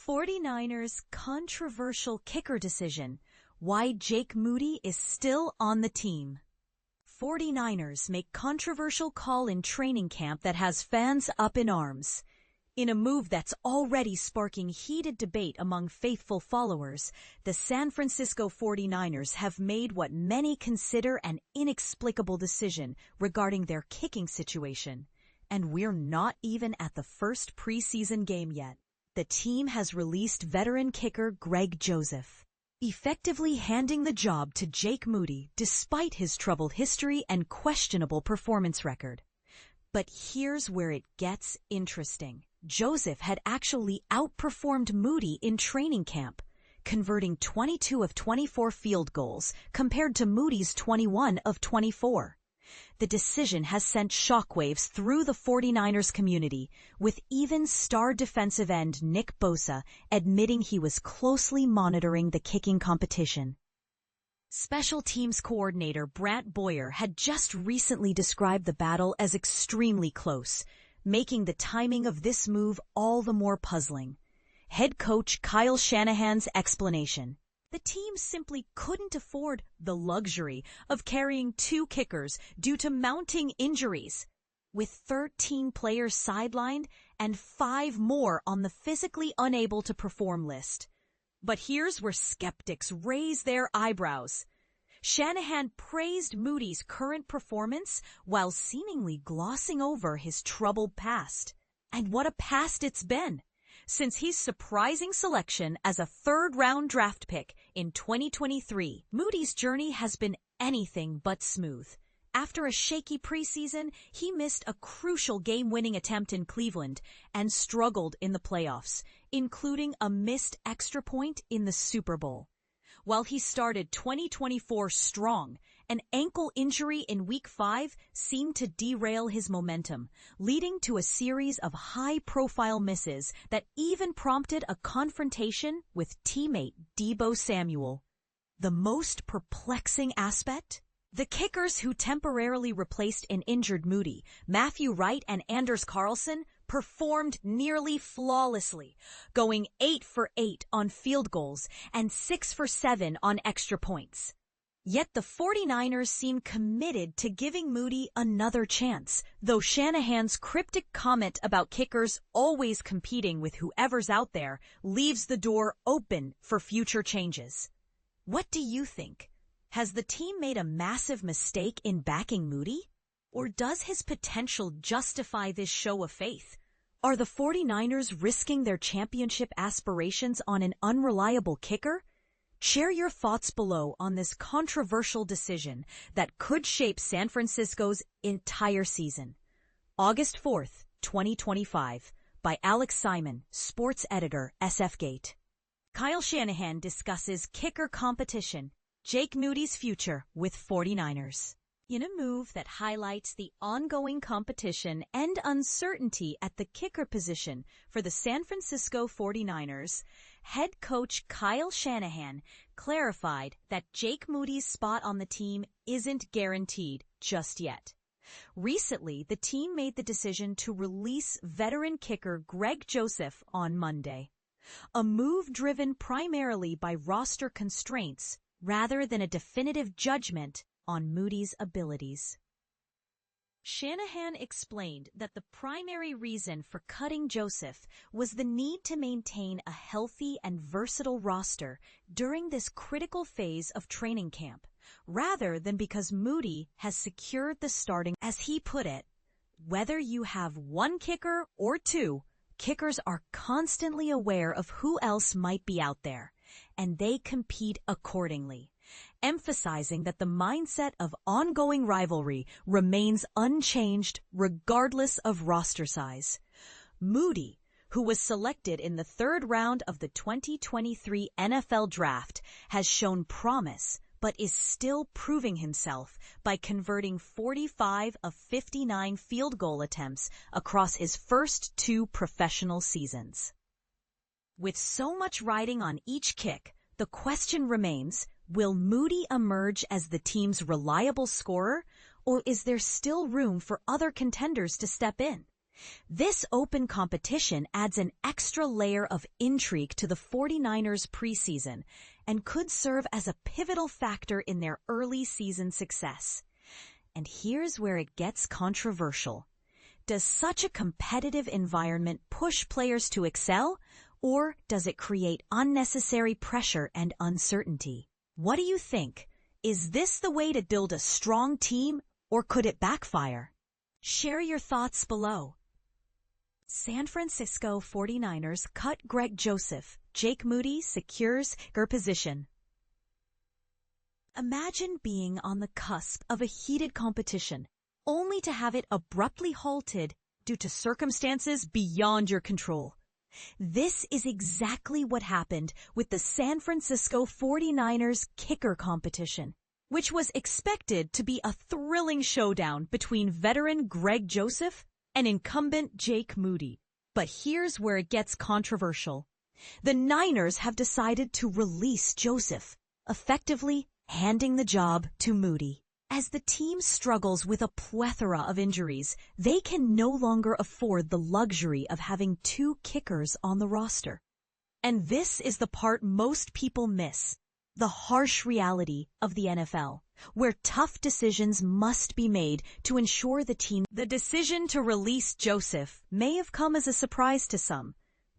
49ers controversial kicker decision. Why Jake Moody is still on the team. 49ers make controversial call in training camp that has fans up in arms. In a move that's already sparking heated debate among faithful followers, the San Francisco 49ers have made what many consider an inexplicable decision regarding their kicking situation. And we're not even at the first preseason game yet. The team has released veteran kicker Greg Joseph, effectively handing the job to Jake Moody despite his troubled history and questionable performance record. But here's where it gets interesting. Joseph had actually outperformed Moody in training camp, converting 22 of 24 field goals compared to Moody's 21 of 24. The decision has sent shockwaves through the 49ers community, with even star defensive end Nick Bosa admitting he was closely monitoring the kicking competition. Special teams coordinator Brant Boyer had just recently described the battle as extremely close, making the timing of this move all the more puzzling. Head coach Kyle Shanahan's explanation: the team simply couldn't afford the luxury of carrying two kickers due to mounting injuries. With 13 players sidelined and 5 more on the physically unable to perform list. But here's where skeptics raise their eyebrows. Shanahan praised Moody's current performance while seemingly glossing over his troubled past. And what a past it's been! Since his surprising selection as a third-round draft pick in 2023, Moody's journey has been anything but smooth. After a shaky preseason, he missed a crucial game-winning attempt in Cleveland and struggled in the playoffs, including a missed extra point in the Super Bowl. While he started 2024 strong, an ankle injury in Week 5 seemed to derail his momentum, leading to a series of high-profile misses that even prompted a confrontation with teammate Deebo Samuel. The most perplexing aspect? The kickers who temporarily replaced an injured Moody, Matthew Wright and Anders Carlson, performed nearly flawlessly, going 8 for 8 on field goals and 6 for 7 on extra points. Yet the 49ers seem committed to giving Moody another chance, though Shanahan's cryptic comment about kickers always competing with whoever's out there leaves the door open for future changes. What do you think? Has the team made a massive mistake in backing Moody? Or does his potential justify this show of faith? Are the 49ers risking their championship aspirations on an unreliable kicker? Share your thoughts below on this controversial decision that could shape San Francisco's entire season. August 4th, 2025, by Alex Simon, sports editor, SFGate. Kyle Shanahan discusses kicker competition, Jake Moody's future with 49ers. In a move that highlights the ongoing competition and uncertainty at the kicker position for the San Francisco 49ers, head coach Kyle Shanahan clarified that Jake Moody's spot on the team isn't guaranteed just yet. Recently, the team made the decision to release veteran kicker Greg Joseph on Monday, a move driven primarily by roster constraints rather than a definitive judgment on Moody's abilities. Shanahan explained that the primary reason for cutting Joseph was the need to maintain a healthy and versatile roster during this critical phase of training camp, rather than because Moody has secured the starting. As he put it, whether you have one kicker or two, kickers are constantly aware of who else might be out there, and they compete accordingly, emphasizing that the mindset of ongoing rivalry remains unchanged regardless of roster size. Moody, who was selected in the third round of the 2023 NFL Draft, has shown promise but is still proving himself by converting 45 of 59 field goal attempts across his first 2 professional seasons. With so much riding on each kick, the question remains, will Moody emerge as the team's reliable scorer, or is there still room for other contenders to step in? This open competition adds an extra layer of intrigue to the 49ers preseason and could serve as a pivotal factor in their early season success. And here's where it gets controversial. Does such a competitive environment push players to excel, or does it create unnecessary pressure and uncertainty? What do you think? Is this the way to build a strong team, or could it backfire? Share your thoughts below. San Francisco 49ers cut Greg Joseph. Jake Moody secures their position. Imagine being on the cusp of a heated competition, only to have it abruptly halted due to circumstances beyond your control. This is exactly what happened with the San Francisco 49ers kicker competition, which was expected to be a thrilling showdown between veteran Greg Joseph and incumbent Jake Moody. But here's where it gets controversial. The Niners have decided to release Joseph, effectively handing the job to Moody. As the team struggles with a plethora of injuries, they can no longer afford the luxury of having two kickers on the roster. And this is the part most people miss, the harsh reality of the NFL, where tough decisions must be made to ensure the team. The decision to release Joseph may have come as a surprise to some,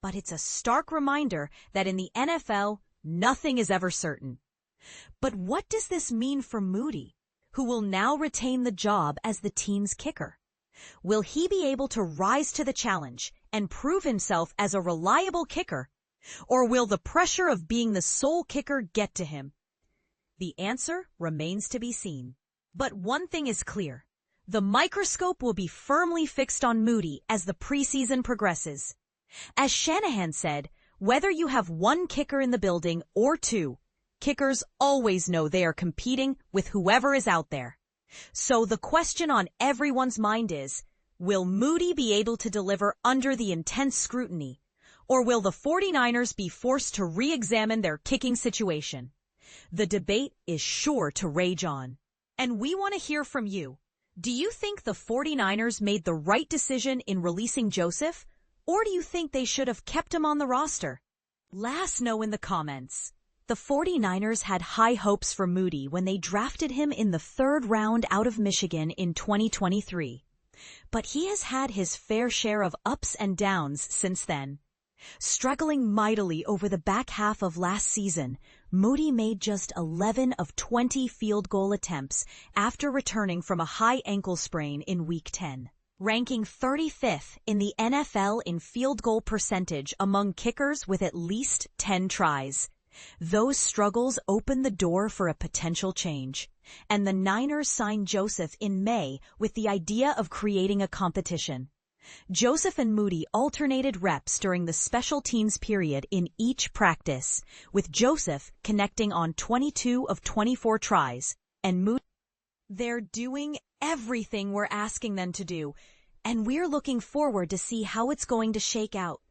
but it's a stark reminder that in the NFL, nothing is ever certain. But what does this mean for Moody, who will now retain the job as the team's kicker? Will he be able to rise to the challenge and prove himself as a reliable kicker, or will the pressure of being the sole kicker get to him? The answer remains to be seen. But one thing is clear. The microscope will be firmly fixed on Moody as the preseason progresses. As Shanahan said, whether you have one kicker in the building or two, kickers always know they are competing with whoever is out there. So the question on everyone's mind is, will Moody be able to deliver under the intense scrutiny, or will the 49ers be forced to re-examine their kicking situation? The debate is sure to rage on. And we want to hear from you. Do you think the 49ers made the right decision in releasing Joseph, or do you think they should have kept him on the roster? Let us know in the comments. The 49ers had high hopes for Moody when they drafted him in the 3rd round out of Michigan in 2023. But he has had his fair share of ups and downs since then. Struggling mightily over the back half of last season, Moody made just 11 of 20 field goal attempts after returning from a high ankle sprain in Week 10, ranking 35th in the NFL in field goal percentage among kickers with at least 10 tries. Those struggles opened the door for a potential change, and the Niners signed Joseph in May with the idea of creating a competition. Joseph and Moody alternated reps during the special teams period in each practice, with Joseph connecting on 22 of 24 tries, and Moody. They're doing everything we're asking them to do, and we're looking forward to see how it's going to shake out.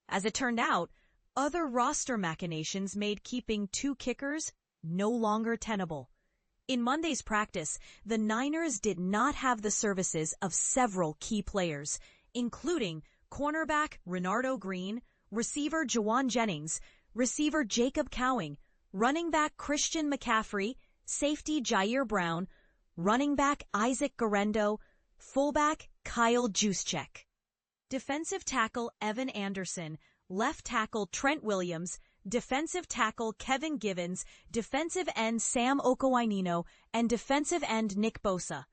As it turned out, other roster machinations made keeping two kickers no longer tenable. In Monday's practice, the Niners did not have the services of several key players, including cornerback Renardo Green, receiver Juwan Jennings, receiver Jacob Cowing, running back Christian McCaffrey, safety Jair Brown, running back Isaac Guerendo, fullback Kyle Juszczyk, defensive tackle Evan Anderson, left tackle Trent Williams, defensive tackle Kevin Givens, defensive end Sam Okowainino, and defensive end Nick Bosa.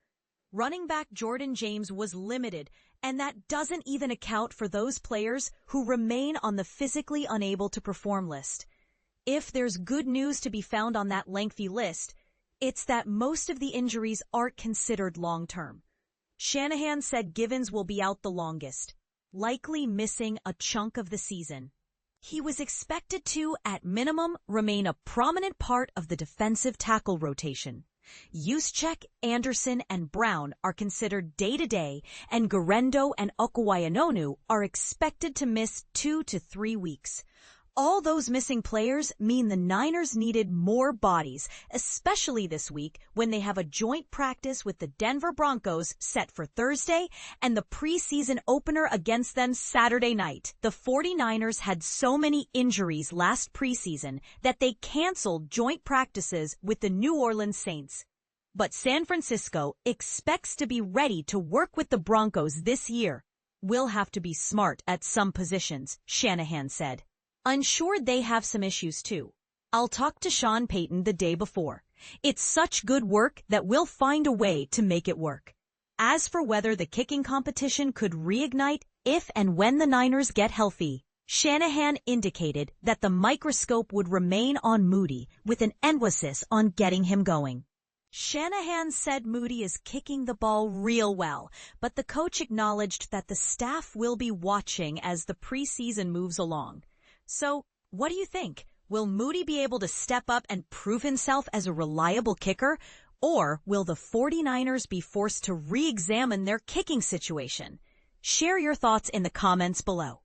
Running back Jordan James was limited, and that doesn't even account for those players who remain on the physically unable to perform list. If there's good news to be found on that lengthy list, it's that most of the injuries aren't considered long-term. Shanahan said Givens will be out the longest, likely missing a chunk of the season. He was expected to, at minimum, remain a prominent part of the defensive tackle rotation. Juszczyk, Anderson, and Brown are considered day-to-day, and Guerendo and Okowainonu are expected to miss 2 to 3 weeks. All those missing players mean the Niners needed more bodies, especially this week when they have a joint practice with the Denver Broncos set for Thursday and the preseason opener against them Saturday night. The 49ers had so many injuries last preseason that they canceled joint practices with the New Orleans Saints. But San Francisco expects to be ready to work with the Broncos this year. "We'll have to be smart at some positions," Shanahan said. "I'm sure they have some issues too. I'll talk to Sean Payton the day before. It's such good work that we'll find a way to make it work." As for whether the kicking competition could reignite if and when the Niners get healthy, Shanahan indicated that the microscope would remain on Moody with an emphasis on getting him going. Shanahan said Moody is kicking the ball real well, but the coach acknowledged that the staff will be watching as the preseason moves along. So, what do you think? Will Moody be able to step up and prove himself as a reliable kicker? Or will the 49ers be forced to re-examine their kicking situation? Share your thoughts in the comments below.